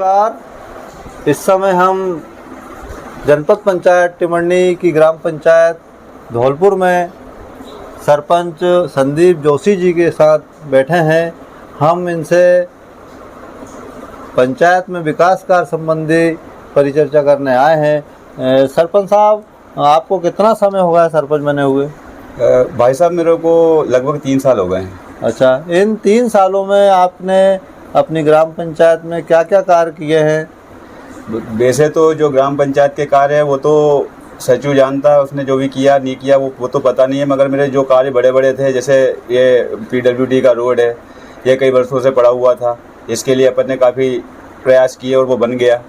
नमस्कार। इस समय हम जनपद पंचायत टिमरनी की ग्राम पंचायत धौलपुर में सरपंच संदीप जोशी जी के साथ बैठे हैं। हम इनसे पंचायत में विकास कार्य संबंधी परिचर्चा करने आए हैं। सरपंच साहब, आपको कितना समय हो गया सरपंच बने हुए? भाई साहब, मेरे को लगभग 3 साल हो गए हैं। अच्छा, इन 3 सालों में आपने अपनी ग्राम पंचायत में क्या क्या कार्य किए हैं? वैसे तो जो ग्राम पंचायत के कार्य है वो तो सचिव जानता है, उसने जो भी किया नहीं किया वो तो पता नहीं है, मगर मेरे जो कार्य बड़े बड़े थे, जैसे ये PWD का रोड है, ये कई वर्षों से पड़ा हुआ था, इसके लिए अपन ने काफ़ी प्रयास किए और वो बन गया।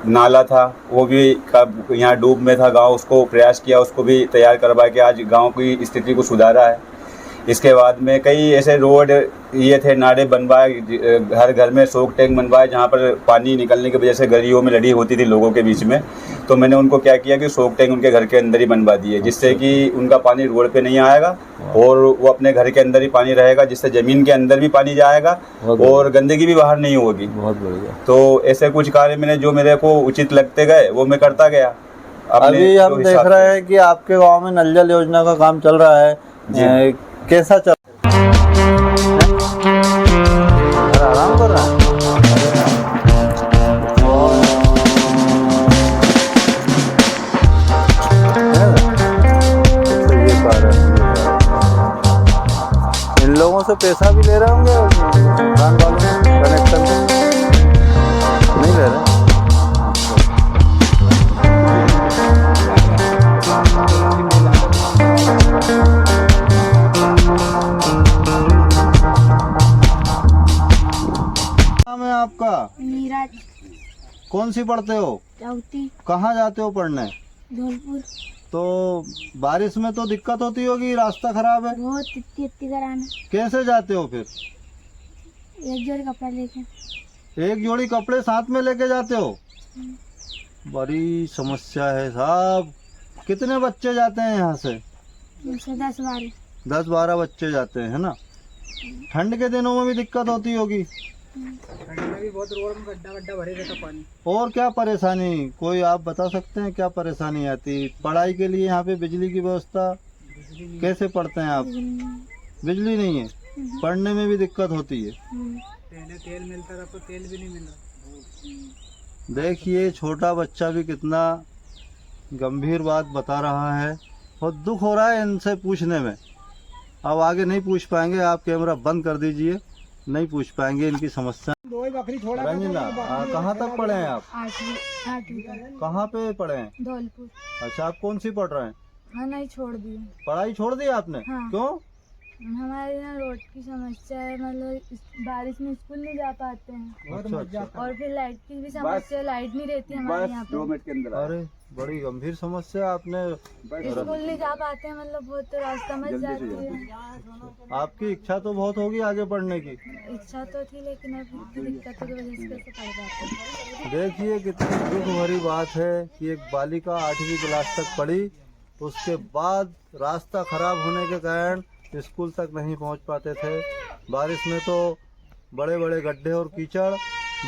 नाला था वो भी यहाँ डूब में था गांव, उसको प्रयास किया, उसको भी तैयार करवा के आज गांव की स्थिति को सुधारा है। इसके बाद में कई ऐसे रोड ये थे, नाले बनवाए, हर घर में सोक टैंक बनवाए, जहाँ पर पानी निकलने की वजह से गलियों में लड़ी होती थी लोगों के बीच में, तो मैंने उनको क्या किया कि सोक टैंक उनके घर के अंदर ही बनवा दिए, जिससे कि उनका पानी रोड पे नहीं आएगा और वो अपने घर के अंदर ही पानी रहेगा, जिससे ज़मीन के अंदर भी पानी जाएगा और गंदगी भी बाहर नहीं होगी। बहुत बढ़िया। तो ऐसे कुछ कार्य मैंने जो मेरे को उचित लगते गए वो मैं करता गया। अभी हम देख रहे हैं कि आपके गाँव में नल जल योजना का काम चल रहा है, कैसा चल आराम कर रहा है? इन लोगों से पैसा भी ले रहे होंगे दुकान वालों से, कनेक्शन नहीं ले रहे? नाम है आपका? नीरज। कौन सी पढ़ते हो? चौथी। कहाँ जाते हो पढ़ने? धौलपुर। तो बारिश में तो दिक्कत होती होगी, रास्ता खराब है, बहुत इतनी कराना। कैसे जाते हो फिर? एक जोड़ी कपड़ा लेके। एक जोड़ी कपड़े साथ में लेके जाते हो? बड़ी समस्या है साहब। कितने बच्चे जाते हैं यहाँ से? 10-12 बच्चे जाते हैं, है ना? ठंड के दिनों में भी दिक्कत होती होगी? ठंड में भी बहुत रोड में गड्ढा भरे रहता पानी। और क्या परेशानी, कोई आप बता सकते हैं क्या परेशानी आती? पढ़ाई के लिए यहाँ पे बिजली की व्यवस्था कैसे पढ़ते हैं आप? बिजली नहीं है, पढ़ने में भी दिक्कत होती है। पहले तेल मिलता था, अब तो तेल भी नहीं मिल रहा। देखिए, छोटा बच्चा भी कितना गंभीर बात बता रहा है, बहुत दुख हो रहा है इनसे पूछने में। अब आगे नहीं पूछ पाएंगे, आप कैमरा बंद कर दीजिए, नहीं पूछ पाएंगे इनकी समस्या। दो ही बकरी छोड़ा। रंजना, कहाँ तक पढ़े हैं आप? 8वीं। कहाँ पे पढ़े हैं? धौलपुर। अच्छा, आप कौन सी पढ़ रहे हैं? हाँ, नहीं छोड़ दी। पढ़ाई छोड़ दी आपने? हाँ। क्यों? हमारे यहाँ रोड की समस्या है, मतलब बारिश में स्कूल नहीं जा पाते हैं। अच्छा। और फिर लाइट की भी समस्या, लाइट नहीं रहती हमारे यहाँ पे। अरे, बड़ी गंभीर समस्या आपने। स्कूल नहीं जा पाते हैं, मतलब बहुत रास्ता में जाती है। आपकी इच्छा तो बहुत होगी आगे पढ़ने की। इच्छा तो थी, लेकिन अब इतनी दिक्कतों की वजह से कैसे पढ़ पाते हैं। देखिए, कितनी दुख भरी बात है कि एक बालिका 8वीं क्लास तक पढ़ी, उसके बाद रास्ता खराब होने के कारण स्कूल तक नहीं पहुंच पाते थे। बारिश में तो बड़े बड़े गड्ढे और कीचड़,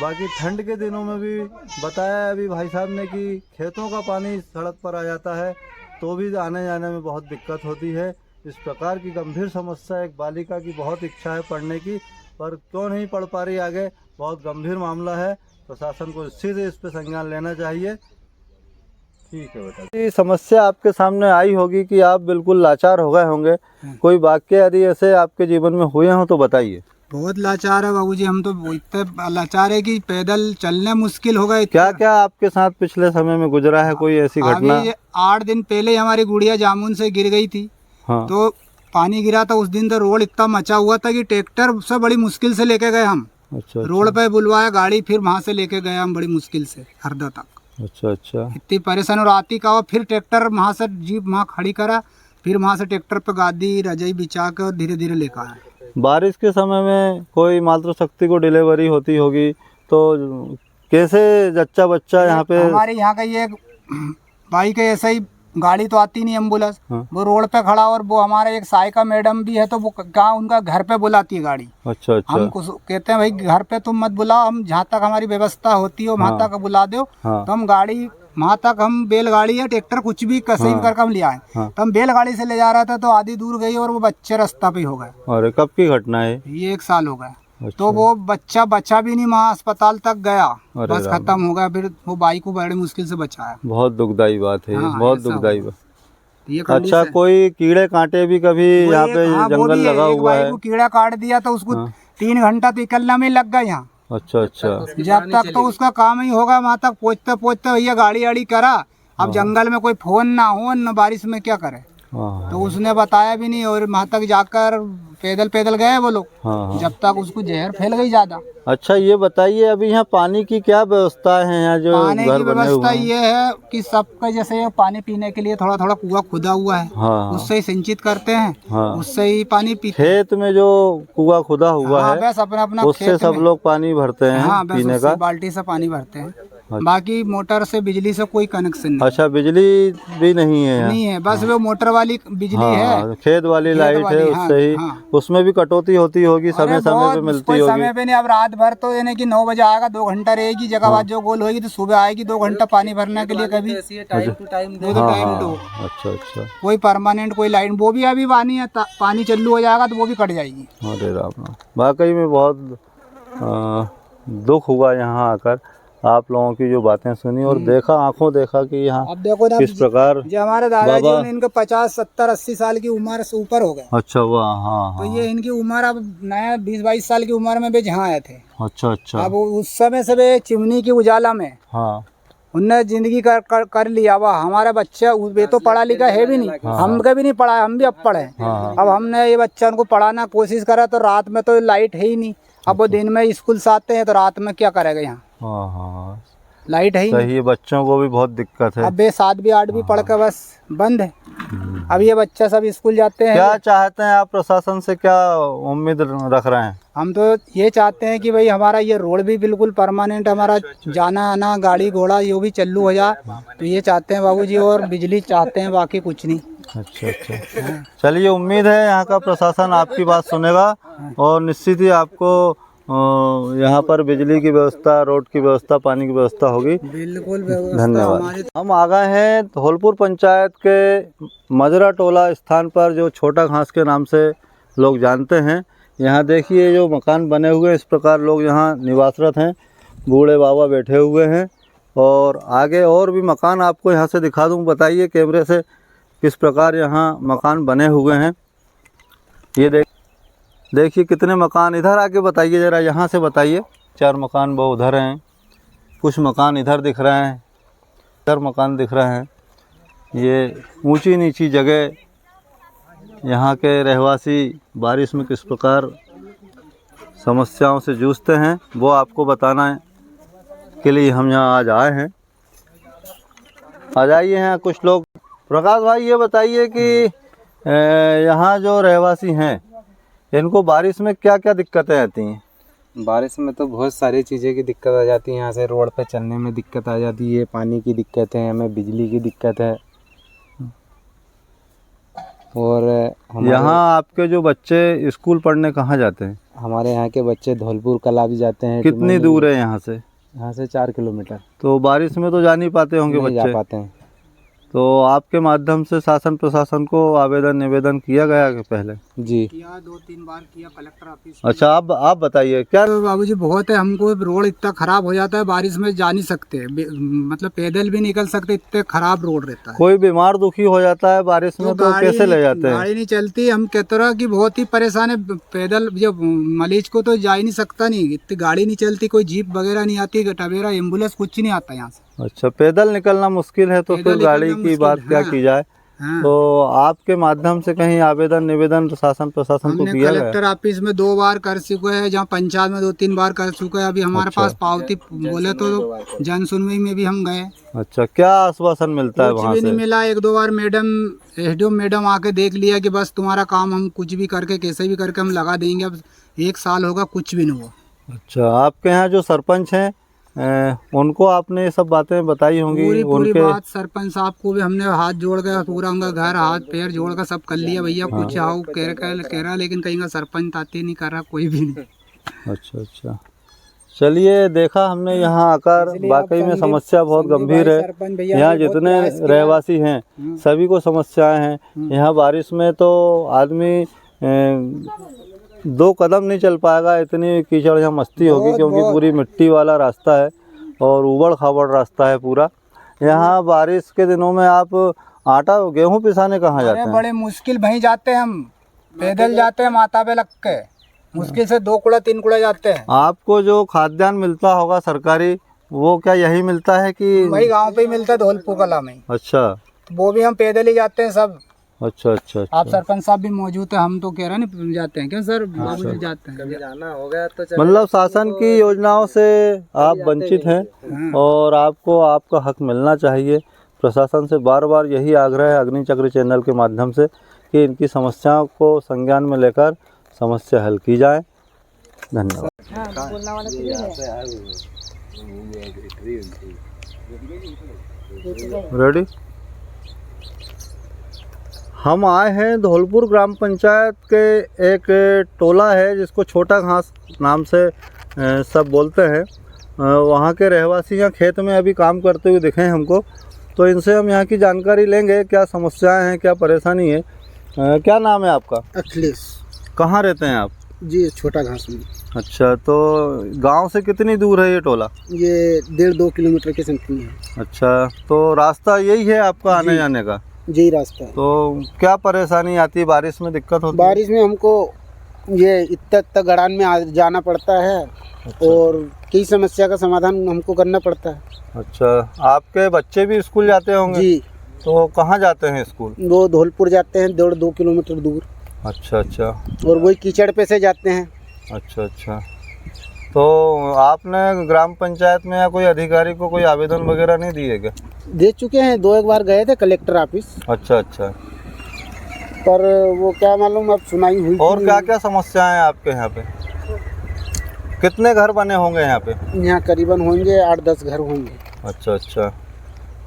बाकी ठंड के दिनों में भी बताया अभी भाई साहब ने कि खेतों का पानी सड़क पर आ जाता है, तो भी आने जाने में बहुत दिक्कत होती है। इस प्रकार की गंभीर समस्या, एक बालिका की बहुत इच्छा है पढ़ने की, पर क्यों नहीं पढ़ पा रही आगे, बहुत गंभीर मामला है। प्रशासन को सीधे इस पर संज्ञान लेना चाहिए। ठीक है बेटा, ये समस्या आपके सामने आई होगी कि आप बिल्कुल लाचार हो गए होंगे। कोई वाक्य यदि ऐसे आपके जीवन में हुए हों तो बताइए। बहुत लाचार है बाबूजी, हम तो इतने लाचार है कि पैदल चलने मुश्किल हो गए। क्या क्या आपके साथ पिछले समय में गुजरा है, कोई ऐसी घटना? अभी 8 दिन पहले हमारी गुड़िया जामुन से गिर गई थी। हाँ। तो पानी गिरा था उस दिन, तो रोड इतना मचा हुआ था कि ट्रैक्टर से बड़ी मुश्किल से लेके गए हम। अच्छा। रोड पे बुलवाया गाड़ी, फिर वहाँ से लेके गए हम बड़ी मुश्किल से हरदा तक। अच्छा। इतनी परेशान, और राती का हुआ, फिर ट्रैक्टर वहाँ से जीप वहाँ खड़ी करा, फिर वहाँ से ट्रैक्टर पे गादी रजाई बिछा कर धीरे धीरे लेकर आया। बारिश के समय में कोई मातृशक्ति को डिलीवरी होती होगी, तो कैसे जच्चा बच्चा यहाँ पे? हमारे यहाँ का ये बाइक है, ऐसा ही गाड़ी तो आती नहीं एम्बुलेंस, हाँ। वो रोड पे खड़ा, और वो हमारे एक सहायिका मैडम भी है, तो वो कहाँ उनका घर पे बुलाती है गाड़ी। अच्छा अच्छा। हम कहते हैं भाई घर पे तुम मत बुलाओ, हम जहाँ तक हमारी व्यवस्था होती है वहाँ हाँ। तक बुला दो, हाँ। तो हम गाड़ी वहाँ तक, हम बैलगाड़ी या ट्रैक्टर कुछ भी कैसे भी हाँ। करके हम ले आए। हाँ। तो हम बैलगाड़ी से ले जा रहा था, तो आधी दूर गई और वो बच्चे रास्ता पे ही हो गए। अरे कब की घटना है? ये 1 साल हो गया। अच्छा। तो वो बच्चा बचा भी नहीं, वहाँ अस्पताल तक गया, अरे बस राम। खत्म हो गया। फिर वो बाइक को बड़ी मुश्किल से बचाया। बहुत दुखदाई बात है ये, हाँ, बहुत ऐसा दुखदाई हुआ। बात। ये अच्छा, कंडीशन- कोई कीड़े कांटे भी कभी वो यहाँ एक- पे हाँ, वो जंगल भी है, लगा एक हुआ बाइक है? को कीड़ा काट दिया तो उसको हाँ। 3 घंटा तो निकलने में लग गया यहाँ। अच्छा अच्छा। जब तक तो उसका काम ही होगा, वहाँ तक पहुँचते पहुँचते भैया गाड़ी आड़ी करा। अब जंगल में कोई फोन ना हो, न बारिश में क्या करे, हाँ तो उसने बताया भी नहीं, और वहाँ तक जाकर पैदल पैदल गए वो लोग, हाँ। जब तक उसको जहर फैल गई ज्यादा। अच्छा, ये बताइए अभी यहाँ पानी की क्या व्यवस्था है? यहाँ जो पानी घर की बने व्यवस्था हुए हैं? ये है कि सबका जैसे पानी पीने के लिए थोड़ा थोड़ा कुआं खुदा हुआ है, हाँ उससे ही सिंचित करते हैं, हाँ। उससे ही पानी पीते खेत में जो कुआं खुदा हुआ हाँ, है बस अपना अपना उससे खेत सब में। लोग पानी भरते हैं हाँ, बस पीने उससे का? बाल्टी से पानी भरते हैं। बाकी मोटर से बिजली से कोई कनेक्शन नहीं। अच्छा, बिजली भी नहीं है यहाँ? नहीं है, बस वो मोटर वाली बिजली है। हाँ, खेत वाली लाइट है, वाली, हाँ, उससे ही। हाँ। उसमें भी कटौती होती होगी, समय अरे समय बहुत, पे मिलती कोई होगी? समय पे नहीं। अब रात भर तो यानी कि 9 बजे आएगा, 2 घंटा रहेगी जगह, बाद जो गोल होगी तो सुबह आएगी 2 घंटा पानी भरने के लिए। कभी time to time, time to. अच्छा अच्छा। कोई परमानेंट कोई लाइन, वो भी अभी पानी है, पानी चालू हो जाएगा तो वो भी कट जाएगी। अरे राम राम, वाकई में बहुत दुख हुआ यहाँ आकर, आप लोगों की जो बातें सुनी और देखा, आंखों देखा कि यहाँ अब देखो ना, किस प्रकार जो हमारे दादाजी बाबा- ने, इनके 50, 70, 80 साल की उम्र से ऊपर हो गए। अच्छा हुआ। हाँ तो हाँ। ये इनकी उम्र अब नया 20-22 साल की उम्र में भी जहाँ आए थे। अच्छा अच्छा। अब उस समय से वे चिमनी की उजाला में हाँ उनने जिंदगी कर लिया। वह हमारा बच्चा वे तो पढ़ा लिखा है भी नहीं, हम कभी नहीं पढ़ा, हम भी अब पढ़े। हाँ। अब हमने ये बच्चा उनको पढ़ाना कोशिश करा, तो रात में तो लाइट है ही नहीं। अब वो दिन में स्कूल से आते हैं तो रात में क्या करेगा, यहाँ हाँ हाँ, लाइट है ही नहीं। सही है, बच्चों को भी बहुत दिक्कत है। अब वे 7वीं 8वीं पढ़ के बस बंद है। अब ये बच्चा सब स्कूल जाते हैं। क्या चाहते हैं आप प्रशासन से, क्या उम्मीद रख रहे हैं? हम तो ये चाहते हैं कि भाई हमारा ये रोड भी बिल्कुल परमानेंट, हमारा जाना आना गाड़ी घोड़ा ये भी चालू हो जाए, तो ये चाहते हैं बाबूजी, और बिजली चाहते हैं, बाकी कुछ नहीं। अच्छा अच्छा। चलिए, उम्मीद है यहाँ का प्रशासन आपकी बात सुनेगा और निश्चित ही आपको यहाँ पर बिजली की व्यवस्था, रोड की व्यवस्था, पानी की व्यवस्था होगी। बिल्कुल व्यवस्था धन्यवाद। हमारी। हम आ गए हैं धौलपुर पंचायत के मजरा टोला स्थान पर, जो छोटा घास के नाम से लोग जानते हैं। यहाँ देखिए जो मकान बने हुए हैं, इस प्रकार लोग यहाँ निवासरत हैं, बूढ़े बाबा बैठे हुए हैं। और आगे और भी मकान आपको यहाँ से दिखा दूँ, बताइए कैमरे से किस प्रकार यहाँ मकान बने हुए हैं। ये देखिए कितने मकान, इधर आके बताइए ज़रा, यहाँ से बताइए। 4 मकान वो उधर हैं, कुछ मकान इधर दिख रहे हैं, इधर मकान दिख रहे हैं। ये ऊंची नीची जगह, यहाँ के रहवासी बारिश में किस प्रकार समस्याओं से जूझते हैं, वो आपको बताना के लिए हम यहाँ आज आए हैं। आ जाइए हैं कुछ लोग। प्रकाश भाई, ये बताइए कि यहाँ जो रहवासी हैं, इनको बारिश में क्या क्या दिक्कतें आती हैं? बारिश में तो बहुत सारी चीज़ें की दिक्कत आ जाती है। यहाँ से रोड पे चलने में दिक्कत आ जाती है, पानी की दिक्कत है, हमें बिजली की दिक्कत है। और यहाँ आपके जो बच्चे स्कूल पढ़ने कहाँ जाते हैं? हमारे यहाँ के बच्चे धौलपुर कला भी जाते हैं। कितनी दूर है यहाँ से? यहाँ से 4 किलोमीटर। तो बारिश में तो जा नहीं पाते होंगे नहीं जा बच्चे? पाते हैं। तो आपके माध्यम से शासन प्रशासन को आवेदन निवेदन किया गया कि पहले? जी किया, 2-3 बार किया कलेक्टर ऑफिस। अच्छा, आप बताइए क्या? तो बाबूजी बहुत है, हमको रोड इतना खराब हो जाता है, बारिश में जा नहीं सकते, मतलब पैदल भी निकल सकते, इतने खराब रोड रहता है। कोई बीमार दुखी हो जाता है बारिश में तो कैसे ले जाते हैं? गाड़ी नहीं चलती। हम कहते रहा कि बहुत ही परेशान है, पैदल जब मरीज को तो जा ही नहीं सकता, नहीं इतनी गाड़ी नहीं चलती, कोई जीप वगैरह नहीं आती, टवेरा एम्बुलेंस कुछ नहीं आता यहाँ से। अच्छा, पैदल निकलना मुश्किल है, तो फिर गाड़ी की बात क्या की जाए? हाँ। तो आपके माध्यम से कहीं आवेदन निवेदन शासन प्रशासन को हमने किया गया? कलेक्टर ऑफिस में 2 बार कर चुके हैं, जहाँ पंचायत में 2-3 बार कर चुके हैं। अभी हमारे पास पावती बोले तो जन सुनवाई में भी हम गए। अच्छा, क्या आश्वासन मिलता है कुछ वहाँ भी से? नहीं मिला। 1-2 बार एसडीओ मैडम आके देख लिया कि बस तुम्हारा काम हम कुछ भी करके कैसे भी करके हम लगा देंगे। अब 1 साल होगा, कुछ भी नहीं हुआ। अच्छा, आपके यहाँ जो सरपंच हैं उनको आपने ये सब बातें बताई होंगी। पूरी उनके बात सरपंच साहब को भी हमने हाथ जोड़ कर पूरा उनका घर हाथ पैर जोड़ कर सब कर लिया भैया। कुछ आओ कह रहा लेकिन कहीं का सरपंच ताते नहीं कर रहा कोई भी नहीं। अच्छा अच्छा, चलिए देखा हमने यहाँ आकर, वाकई में समस्या बहुत गंभीर है। यहाँ जितने रहवासी हैं सभी को समस्याएं हैं। यहाँ बारिश में तो आदमी 2 कदम नहीं चल पाएगा, इतनी कीचड़ यहाँ मस्ती होगी, क्योंकि पूरी मिट्टी वाला रास्ता है और उबड़ खाबड़ रास्ता है पूरा। यहाँ बारिश के दिनों में आप आटा गेहूँ पिसाने कहाँ जाते हैं? बड़े मुश्किल वहीं जाते हैं, हम पैदल जाते हैं माथा पे लग के, मुश्किल से 2 कूड़ा 3 कूड़ा जाते हैं। आपको जो खाद्यान्न मिलता होगा सरकारी, वो क्या यही मिलता है कि वही गांव पे ही मिलता है धौलपुर कला में? अच्छा, वो भी हम पैदल ही जाते हैं सब। अच्छा अच्छा अच्छा। आप सरपंच साहब भी मौजूद है, हम तो कह रहे नहीं जाते हैं, क्यों सर? बाबू जी जाते हैं। कभी जाना हो गया तो मतलब शासन की योजनाओं से आप वंचित हैं और आपको आपका हक मिलना चाहिए। प्रशासन से बार बार यही आग्रह है अग्निचक्र चैनल के माध्यम से कि इनकी समस्याओं को संज्ञान में लेकर समस्या हल की जाए। धन्यवाद। रेडी? हम आए हैं धौलपुर ग्राम पंचायत के एक टोला है जिसको छोटा घास नाम से सब बोलते हैं। वहाँ के रहवासी यहाँ खेत में अभी काम करते हुए दिखे हैं हमको, तो इनसे हम यहाँ की जानकारी लेंगे, क्या समस्याएं हैं, क्या परेशानी है। क्या नाम है आपका? अखिलेश कहाँ रहते हैं आप? जी, छोटा घास में। अच्छा, तो गांव से कितनी दूर है ये टोला? ये 1.5-2 किलोमीटर के समथिंग है। अच्छा, तो रास्ता यही है आपका आने जाने का? यही रास्ता है। तो क्या परेशानी आती है? बारिश में दिक्कत होती है? बारिश में हमको ये इतना गड़ान में जाना पड़ता है। अच्छा। और कई समस्या का समाधान हमको करना पड़ता है। अच्छा, आपके बच्चे भी स्कूल जाते होंगे? जी। तो कहाँ जाते हैं स्कूल? वो धौलपुर जाते हैं 1.5-2 किलोमीटर दूर। अच्छा अच्छा। और वही कीचड़ पे से जाते हैं। अच्छा अच्छा, तो आपने ग्राम पंचायत में या कोई अधिकारी को कोई आवेदन वगैरह नहीं दिए क्या? दे चुके हैं, 2 बार गए थे कलेक्टर ऑफिस। अच्छा अच्छा, पर वो क्या मालूम अब सुनाई हुई। और क्या क्या समस्याएं हैं आपके यहाँ पे? कितने घर बने होंगे यहाँ पे? यहाँ करीबन होंगे 8-10 घर होंगे। अच्छा अच्छा।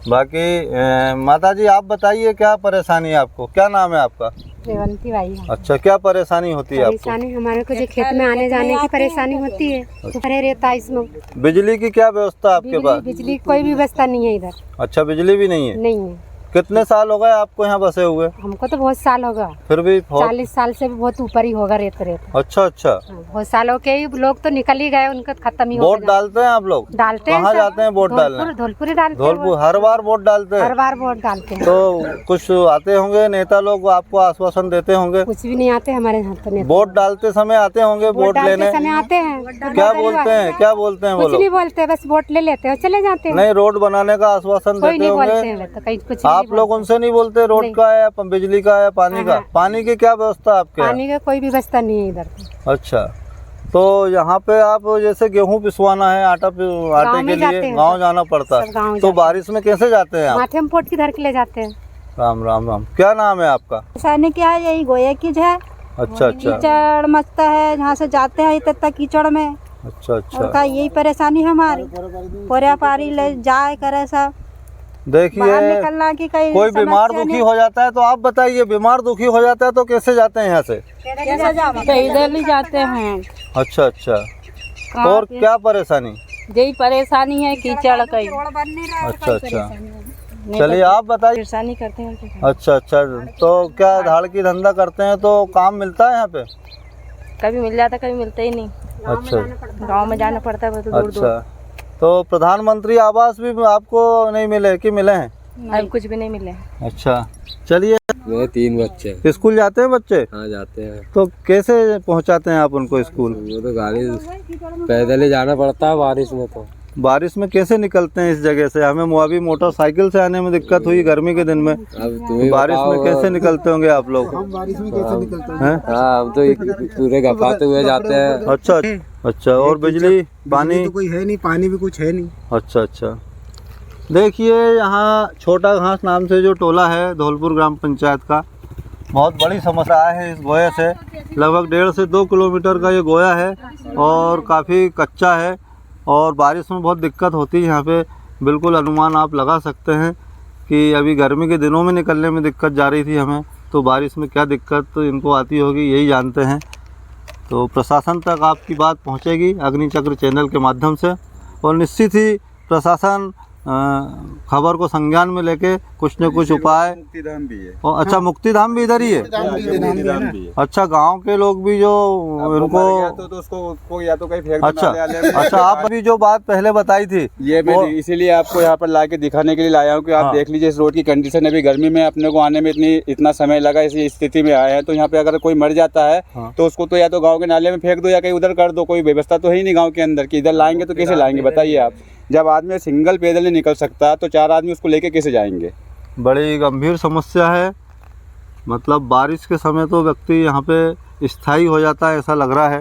बाकी माता जी आप बताइए, क्या परेशानी है आपको? क्या नाम है आपका? रेवंती बाई है। अच्छा, क्या परेशानी होती है आपको? परेशानी हमारे को जो खेत में आने जाने की परेशानी होती है, भरे रहता है इसमें। बिजली की क्या व्यवस्था है आपके पास? बिजली कोई भी व्यवस्था नहीं है इधर। अच्छा, बिजली भी नहीं है? नहीं है। कितने साल हो गए आपको यहाँ बसे हुए? हमको तो बहुत साल होगा, फिर भी 40 साल से भी बहुत ऊपर ही होगा रहते। अच्छा अच्छा। बहुत सालों के ही लोग तो निकल ही गए, उनका खत्म ही हो वोट डालते हैं आप लोग? डालते हैं। कहाँ जाते हैं वोट डालने? धौलपुर ही डालते हैं। धौलपुर हर बार वोट डालते हैं? हर बार वोट डालते हैं। तो कुछ आते होंगे नेता लोग, आपको आश्वासन देते होंगे? कुछ भी नहीं आते हमारे यहाँ तो। वोट डालते समय आते होंगे वोट लेने? समय आते हैं। क्या बोलते हैं, क्या बोलते हैं वो कुछ लोग? नहीं बोलते, बस वोट ले लेते हैं और चले जाते हैं। नहीं, रोड बनाने का आश्वासन कोई देते नहीं बोलते होंगे? हैं, तो कहीं कुछ आप लोग उनसे नहीं बोलते रोड का है, बिजली का है, पानी का? पानी की क्या व्यवस्था है आपके? पानी का कोई भी व्यवस्था नहीं है इधर। अच्छा, तो यहाँ पे आप जैसे गेहूँ पिसवाना है, आटे के लिए गांव जाना पड़ता है, तो बारिश में कैसे जाते हैं आप? माथे में पोट की धर के ले जाते हैं। राम राम राम। क्या नाम है आपका? परेशानी क्या है? यही गोया कीच है। अच्छा अच्छा। कीचड़ मचता है, जहाँ से जाते हैं इतना कीचड़ में। अच्छा और अच्छा। का यही परेशानी हमारी, पोरिया पारी ले जाए करे सब। बाहर देखिए, निकलना की कोई बीमार दुखी हो जाता है तो आप बताइए, बीमार दुखी हो जाता है तो कैसे जाते हैं यहाँ से? पैदल ही जाते हैं। अच्छा अच्छा। और क्या परेशानी? यही परेशानी है कीचड़ की। अच्छा अच्छा, चलिए आप बताइए। परेशानी करते हैं। अच्छा अच्छा, तो क्या धाड़ की धंधा करते हैं तो काम मिलता है यहाँ पे? कभी मिल जाता, कभी मिलता ही नहीं। अच्छा, गांव में जाना पड़ता है बहुत दूर दूर। अच्छा, तो प्रधानमंत्री आवास भी आपको नहीं मिले कि मिले हैं? अभी कुछ भी नहीं मिले। अच्छा, चलिए। मेरे 3 बच्चे। स्कूल जाते हैं बच्चे? हाँ, जाते हैं। तो कैसे पहुंचाते हैं आप उनको स्कूल? वो तो गाड़ी पैदल ही जाना पड़ता है बारिश में। तो बारिश में कैसे निकलते हैं इस जगह से? हमें अभी मोटरसाइकिल से आने में दिक्कत हुई गर्मी के दिन में, अब तुम्हें बारिश में कैसे निकलते होंगे आप लोग? हम बारिश में कैसे निकलते हैं? हैं? हाँ, हम तो पूरे गफाते हुए जाते हैं। अच्छा अच्छा। और बिजली पानी? तो कोई है नहीं, पानी भी कुछ है नहीं। अच्छा अच्छा। देखिए, यहाँ छोटा घास नाम से जो टोला है धौलपुर ग्राम पंचायत का, बहुत बड़ी समस्या है इस गोया से। लगभग 1.5 से 2 किलोमीटर का ये गोया है और काफ़ी कच्चा है। और बारिश में बहुत दिक्कत होती है यहाँ पे। बिल्कुल अनुमान आप लगा सकते हैं कि अभी गर्मी के दिनों में निकलने में दिक्कत जा रही थी हमें, तो बारिश में क्या दिक्कत इनको आती होगी यही जानते हैं। तो प्रशासन तक आपकी बात पहुँचेगी अग्निचक्र चैनल के माध्यम से, और निश्चित ही प्रशासन खबर को संज्ञान में लेके कुछ न कुछ उपाय। मुक्तिधाम भी है। और अच्छा, मुक्तिधाम भी इधर ही है। मुक्तिधाम भी है। अच्छा, गांव के लोग भी जो इनको तो उसको या तो कहीं फेंक दो अच्छा नाले वाले में। अच्छा, आप अभी जो बात पहले बताई थी ये मैं इसीलिए आपको यहाँ पर लाके दिखाने के लिए लाया हूँ कि आप हाँ। देख लीजिए इस रोड की कंडीशन। अभी गर्मी में अपने को आने में इतना समय लगा, इसी स्थिति में आए हैं। तो यहाँ पे अगर कोई मर जाता है हाँ। तो उसको तो या तो गाँव के नाले में फेंक दो या कहीं उधर कर दो। कोई व्यवस्था तो है ही नहीं गाँव के अंदर की, इधर लाएंगे तो कैसे लाएंगे बताइए आप। जब आदमी सिंगल पैदल नहीं निकल सकता तो 4 आदमी उसको लेके कैसे जाएंगे। बड़ी गंभीर समस्या है। मतलब बारिश के समय तो व्यक्ति यहाँ पे स्थायी हो जाता है, ऐसा लग रहा है।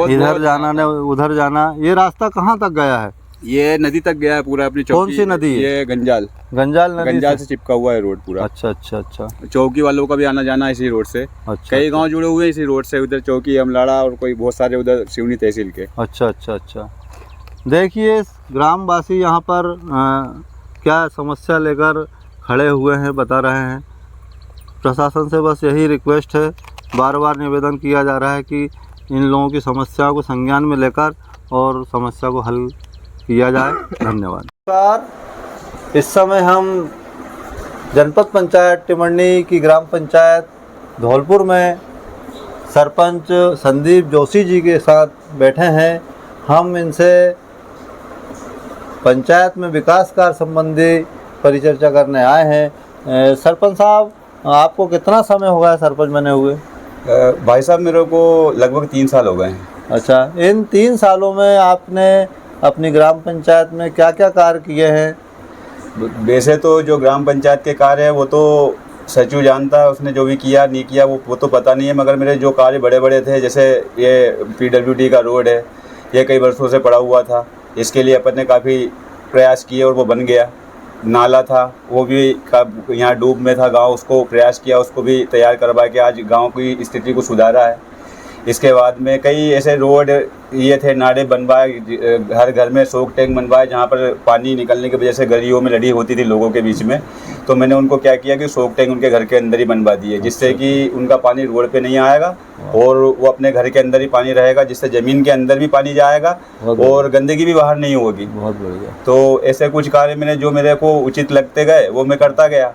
इधर जाना न उधर जाना। ये रास्ता कहाँ तक गया है? ये नदी तक गया है पूरा अपनी। कौन सी नदी है? ये गंजाल नदी गंजाल से चिपका हुआ है रोड पूरा। अच्छा अच्छा अच्छा। चौकी वालों का भी आना जाना इसी रोड से। अच्छा, कई गांव जुड़े हुए हैं इसी रोड से, उधर चौकी अमलाड़ा और कोई बहुत सारे उधर सिवनी तहसील के। अच्छा अच्छा अच्छा। देखिए ग्रामवासी यहाँ पर क्या समस्या लेकर खड़े हुए हैं बता रहे हैं। प्रशासन से बस यही रिक्वेस्ट है, बार बार निवेदन किया जा रहा है कि इन लोगों की समस्याओं को संज्ञान में लेकर और समस्या को हल किया जाए। धन्यवाद। इस समय हम जनपद पंचायत टिमरनी की ग्राम पंचायत धौलपुर में सरपंच संदीप जोशी जी के साथ बैठे हैं। हम इनसे पंचायत में विकास कार्य संबंधी परिचर्चा करने आए हैं। सरपंच साहब, आपको कितना समय हो गया सरपंच बने हुए? भाई साहब मेरे को लगभग 3 साल हो गए हैं। अच्छा, इन 3 सालों में आपने अपनी ग्राम पंचायत में क्या क्या कार्य किए हैं? वैसे तो जो ग्राम पंचायत के कार्य है वो तो सचिव जानता है, उसने जो भी किया नहीं किया वो तो पता नहीं है। मगर मेरे जो कार्य बड़े बड़े थे, जैसे ये PWD का रोड है, ये कई वर्षों से पड़ा हुआ था। इसके लिए अपन ने काफ़ी प्रयास किए और वो बन गया। नाला था वो भी यहाँ डूब में था गांव, उसको प्रयास किया, उसको भी तैयार करवा के आज गांव की स्थिति को सुधारा है। इसके बाद में कई ऐसे रोड ये थे, नाले बनवाए, हर घर में सोक टैंक बनवाए जहाँ पर पानी निकलने की वजह से गलियों में लड़ी होती थी लोगों के बीच में। तो मैंने उनको क्या किया कि सोक टैंक उनके घर के अंदर ही बनवा दिए, जिससे कि उनका पानी रोड पे नहीं आएगा और वो अपने घर के अंदर ही पानी रहेगा, जिससे ज़मीन के अंदर भी पानी जाएगा और गंदगी भी बाहर नहीं होगी। बहुत बढ़िया। तो ऐसे कुछ कार्य मैंने जो मेरे को उचित लगते गए वो मैं करता गया।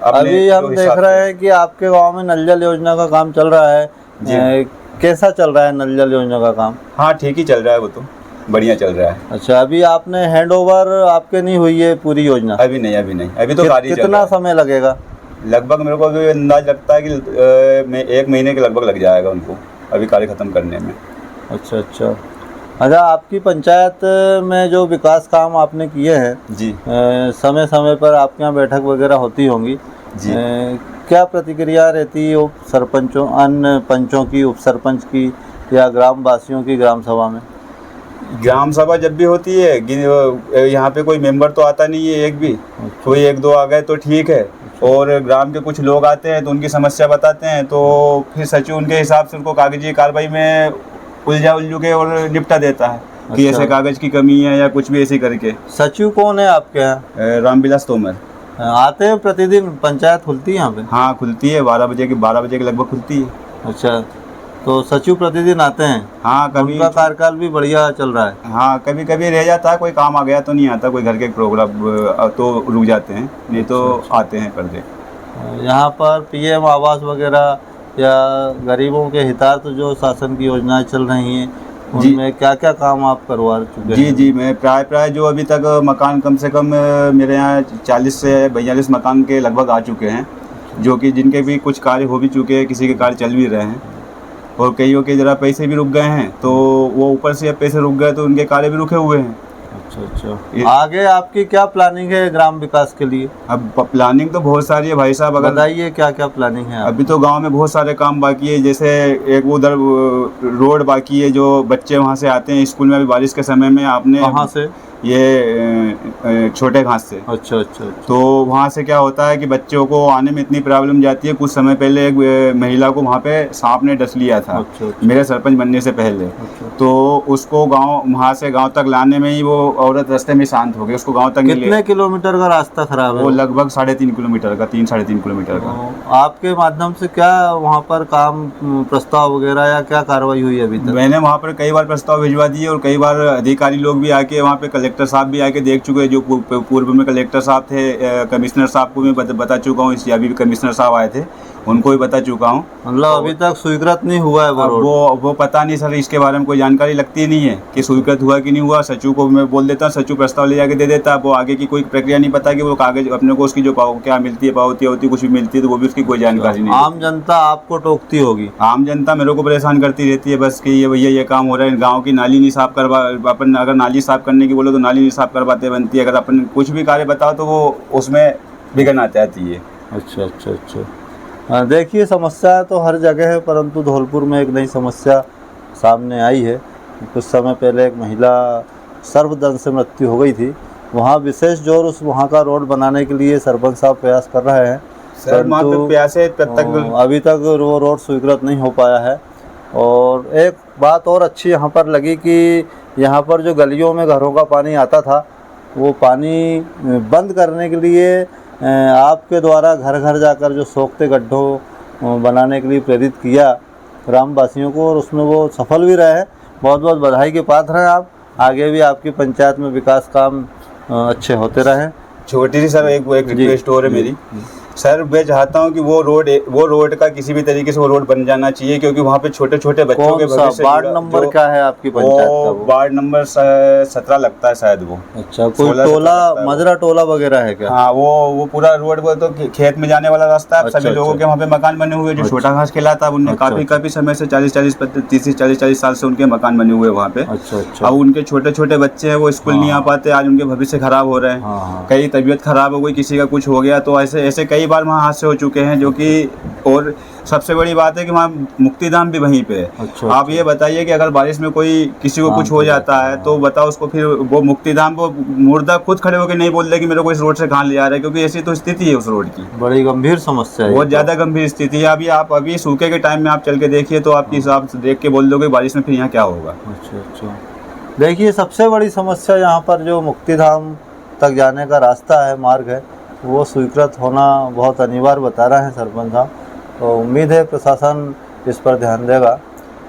अभी हम देख रहे हैं कि आपके गाँव में नल जल योजना का काम चल रहा है। कैसा चल रहा है नल जल योजना का काम? हाँ, ठीक ही चल रहा है, वो तो बढ़िया चल रहा है। अच्छा, अभी आपने हैंडओवर आपके नहीं हुई है पूरी योजना? अभी नहीं, अभी तो कार्य चल रहा कितना है। समय लगेगा? लगभग मेरे को अभी अंदाज लगता है कि 1 महीने के लगभग लग जाएगा उनको अभी कार्य खत्म करने में। अच्छा अच्छा अच्छा। आपकी पंचायत में जो विकास काम आपने किए हैं जी, समय समय पर आपके यहाँ बैठक वगैरह होती होंगी जी। क्या प्रतिक्रिया रहती है उप सरपंचों, अन्य पंचों की, उप सरपंच की या ग्रामवासियों की ग्राम सभा में? ग्राम सभा जब भी होती है यहाँ पे कोई मेंबर तो आता नहीं है एक भी। कोई 1-2 आ गए तो ठीक है, और ग्राम के कुछ लोग आते हैं तो उनकी समस्या बताते हैं, तो फिर सचिव उनके हिसाब से उनको कागजी कार्रवाई में उलझू के और निपटा देता है कि ऐसे कागज की कमी है या कुछ भी ऐसी करके। सचिव कौन है आपके यहाँ? रामविलास तोमर आते हैं प्रतिदिन? पंचायत खुलती है यहाँ पे? हाँ, खुलती है 12 बजे के लगभग खुलती है। अच्छा, तो सचिव प्रतिदिन आते हैं? हाँ, कभी उनका कार्यकाल भी बढ़िया चल रहा है? हाँ, कभी कभी रह जाता है, कोई काम आ गया तो नहीं आता, कोई घर के प्रोग्राम तो रुक जाते हैं, नहीं तो आते हैं कर दे। यहाँ पर PM आवास वगैरह या गरीबों के हितार्थ जो शासन की योजनाएं चल रही हैं, उनमें क्या क्या काम आप करवा चुके हैं? जी, मैं प्राय जो अभी तक मकान कम से कम मेरे यहाँ 40 से 42 मकान के लगभग आ चुके हैं, जो कि जिनके भी कुछ कार्य हो भी चुके हैं, किसी के कार्य चल भी रहे हैं, और कईयों के ज़रा पैसे भी रुक गए हैं, तो वो ऊपर से अब पैसे रुक गए तो उनके कार्य भी रुके हुए हैं। अच्छा अच्छा। आगे आपकी क्या प्लानिंग है ग्राम विकास के लिए? अब प्लानिंग तो बहुत सारी है भाई साहब, अगर बताइए क्या क्या प्लानिंग है? अभी तो गांव में बहुत सारे काम बाकी है, जैसे एक उधर रोड बाकी है, जो बच्चे वहां से आते हैं स्कूल में। अभी बारिश के समय में आपने कहाँ से? ये छोटे घास से। अच्छा अच्छा। तो वहाँ से क्या होता है कि बच्चों को आने में इतनी प्रॉब्लम जाती है। कुछ समय पहले एक महिला को वहाँ पे सांप ने डस लिया था। अच्छा। मेरे सरपंच बनने से पहले। अच्छा। तो उसको गांव, वहाँ से गांव तक लाने में ही वो औरत रास्ते में शांत हो गई, उसको गांव तक नहीं ले। कितने किलोमीटर का रास्ता खराब है? वो लगभग 3.5 किलोमीटर का, 3-3.5 किलोमीटर का। तो आपके माध्यम से क्या वहाँ पर काम प्रस्ताव वगैरह या क्या कार्रवाई हुई अभी तक? मैंने वहाँ पर कई बार प्रस्ताव भिजवा दिए और कई बार अधिकारी लोग भी आके वहाँ पे, कलेक्टर साहब भी आके देख चुके हैं। जो पूर्व में कलेक्टर साहब थे, कमिश्नर साहब को भी बता चुका हूँ, इस अभी भी कमिश्नर साहब आए थे, उनको भी बता चुका हूँ। मतलब अभी तक स्वीकृत नहीं हुआ है वो रोड? वो पता नहीं सर, इसके बारे में कोई जानकारी लगती नहीं है कि स्वीकृत हुआ कि नहीं हुआ। सचिव को मैं बोल देता हूँ, सचिव प्रस्ताव ले जाके दे देता है। वो आगे की कोई प्रक्रिया नहीं पता कि वो कागज अपने को उसकी जो क्या मिलती है, पावती होती कुछ भी मिलती है, तो वो भी उसकी कोई जानकारी नहीं। आम जनता आपको टोकती होगी? आम जनता मेरे को परेशान करती रहती है बस कि ये भैया ये काम हो रहा है, गांव की नाली नहीं साफ करवा, अपन अगर नाली साफ करने की बोलो तो नाली नहीं साफ करवाते बनती है। अगर अपन कुछ भी कार्य बताओ तो वो उसमें विघ्न आते आती है। अच्छा अच्छा अच्छा। हाँ, देखिए समस्या तो हर जगह है, परंतु धौलपुर में एक नई समस्या सामने आई है। कुछ समय पहले एक महिला सर्पदंश से मृत्यु हो गई थी। वहाँ विशेष जोर उस वहाँ का रोड बनाने के लिए सरपंच साहब प्रयास कर रहे हैं, परंतु अभी तक वो रोड स्वीकृत नहीं हो पाया है। और एक बात और अच्छी यहाँ पर लगी कि यहाँ पर जो गलियों में घरों का पानी आता था, वो पानी बंद करने के लिए आपके द्वारा घर घर जाकर जो सोखते गड्ढों बनाने के लिए प्रेरित किया ग्रामवासियों को, और उसमें वो सफल भी रहे हैं। बहुत बहुत बधाई के पात्र हैं आप। आगे भी आपकी पंचायत में विकास काम अच्छे होते रहें। छोटी सी सर एक रिक्वेस्ट हो रही है मेरी सर, मैं चाहता हूँ कि वो रोड का किसी भी तरीके से वो रोड बन जाना चाहिए, क्योंकि वहाँ पे छोटे छोटे बच्चों के भविष्य। वार्ड नंबर क्या है आपकी पंचायत का? वार्ड नंबर 17 लगता है शायद वो। अच्छा, कोई टोला मजरा टोला वगैरह है क्या? हाँ, वो पूरा रोड वो तो खेत में जाने वाला रास्ता है। सभी लोगों के वहाँ पे मकान बने हुए, जो छोटा घास खिलाता है उनने काफी समय से 40-40 साल से उनके मकान बने हुए वहाँ पे। अच्छा अच्छा। अब उनके छोटे छोटे बच्चे हैं, वो स्कूल नहीं आ पाते, आज उनके भविष्य खराब हो रहे हैं। कई तबीयत खराब हो गई, किसी का कुछ हो गया, तो ऐसे कई बार वहाँ हादसे हो चुके हैं जो कि। और सबसे बड़ी बात है कि वहाँ मुक्तिधाम भी वहीं पे है। अच्छा, आप ये बताइए कि अगर बारिश में कोई किसी को कुछ हो जाता है तो बताओ उसको, फिर वो मुक्तिधाम वो मुर्दा खुद खड़े होकर नहीं बोल रहे कि मेरे को इस रोड से कहाँ ले जा रहे हैं, क्योंकि ऐसी तो स्थिति है उस रोड की। बड़ी गंभीर समस्या है, बहुत ज़्यादा गंभीर स्थिति है। अभी सूखे के टाइम में आप चल के देखिए तो आपके हिसाब से देख के बोल दोगे बारिश में फिर यहाँ क्या होगा। अच्छा अच्छा। देखिए सबसे बड़ी समस्या यहाँ पर जो मुक्तिधाम तक जाने का रास्ता है, मार्ग है, वो स्वीकृत होना बहुत अनिवार्य बता रहे हैं सरपंच साहब। तो उम्मीद है प्रशासन इस पर ध्यान देगा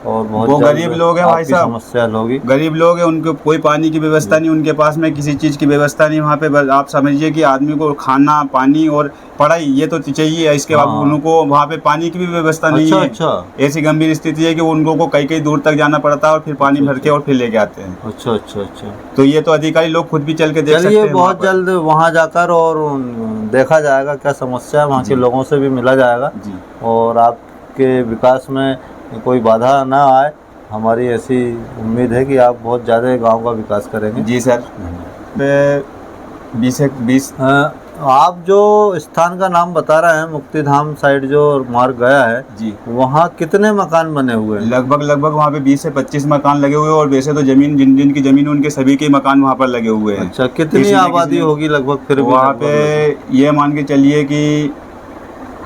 और बहुत वो गरीब लोग हैं भाई साहब, समस्या होगी। गरीब लोग हैं, उनको कोई पानी की व्यवस्था नहीं, उनके पास में किसी चीज़ की व्यवस्था नहीं वहाँ पे। आप समझिए कि आदमी को खाना, पानी और पढ़ाई ये तो चाहिए, इसके बाद उनको वहाँ पे पानी की भी व्यवस्था नहीं है। अच्छा। ऐसी गंभीर स्थिति है कि उनको को कई दूर तक जाना पड़ता है और फिर पानी भर के और फिर लेके आते हैं। अच्छा अच्छा अच्छा। तो ये तो अधिकारी लोग खुद भी चल के देख सकते हैं। बहुत जल्द वहाँ जाकर और देखा जाएगा क्या समस्या है, वहाँ के लोगों से भी मिला जाएगा और आपके विकास में कोई बाधा ना आए, हमारी ऐसी उम्मीद है कि आप बहुत ज़्यादा गांव का विकास करेंगे। जी सर। 20 आप जो स्थान का नाम बता रहे हैं, मुक्तिधाम साइड जो मार्ग गया है जी, वहाँ कितने मकान बने हुए हैं? लगभग वहाँ पे 20 से 25 मकान लगे हुए हैं। और वैसे तो जमीन जिनकी जमीन उनके सभी के मकान वहाँ पर लगे हुए हैं। अच्छा, कितनी आबादी होगी लगभग? फिर वहाँ पे ये मान के चलिए कि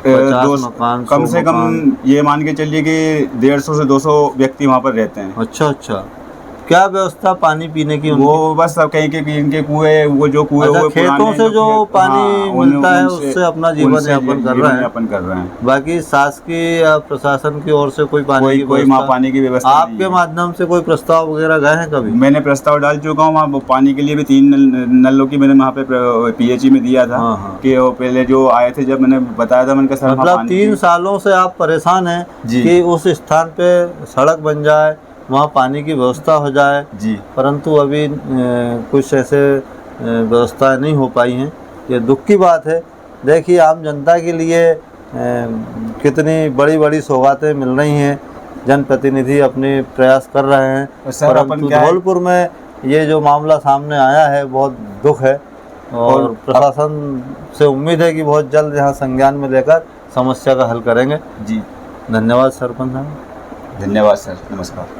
50 मकान, कम से कम ये मान के चलिए कि 150 से 200 व्यक्ति वहाँ पर रहते हैं। अच्छा अच्छा। क्या व्यवस्था पानी पीने की? वो बस कहीं के इनके कुएं, वो जो कुएं अच्छा, खेतों से जो पानी मिलता है उससे अपना जीवन यापन कर रहे हैं। बाकी शासकीय या प्रशासन की ओर से कोई पानी की व्यवस्था आपके माध्यम से कोई प्रस्ताव वगैरह गए हैं कभी? मैंने प्रस्ताव डाल चुका हूँ। वहाँ पानी के लिए भी 3 नलों की मैंने वहाँ पे PHE में दिया था। कि वो पहले जो आए थे जब मैंने बताया था, मैंने कहा मतलब 3 सालों से आप परेशान हैं कि उस स्थान पे सड़क बन जाए, वहाँ पानी की व्यवस्था हो जाए जी, परंतु अभी कुछ ऐसे व्यवस्थाएं नहीं हो पाई हैं। ये दुख की बात है। देखिए आम जनता के लिए कितनी बड़ी बड़ी सौगातें मिल रही हैं, जनप्रतिनिधि अपने प्रयास कर रहे हैं, परंतु धौलपुर में ये जो मामला सामने आया है बहुत दुख है। और प्रशासन से उम्मीद है कि बहुत जल्द यहाँ संज्ञान में लेकर समस्या का हल करेंगे। जी, धन्यवाद सरपंच साहब। धन्यवाद सर, नमस्कार।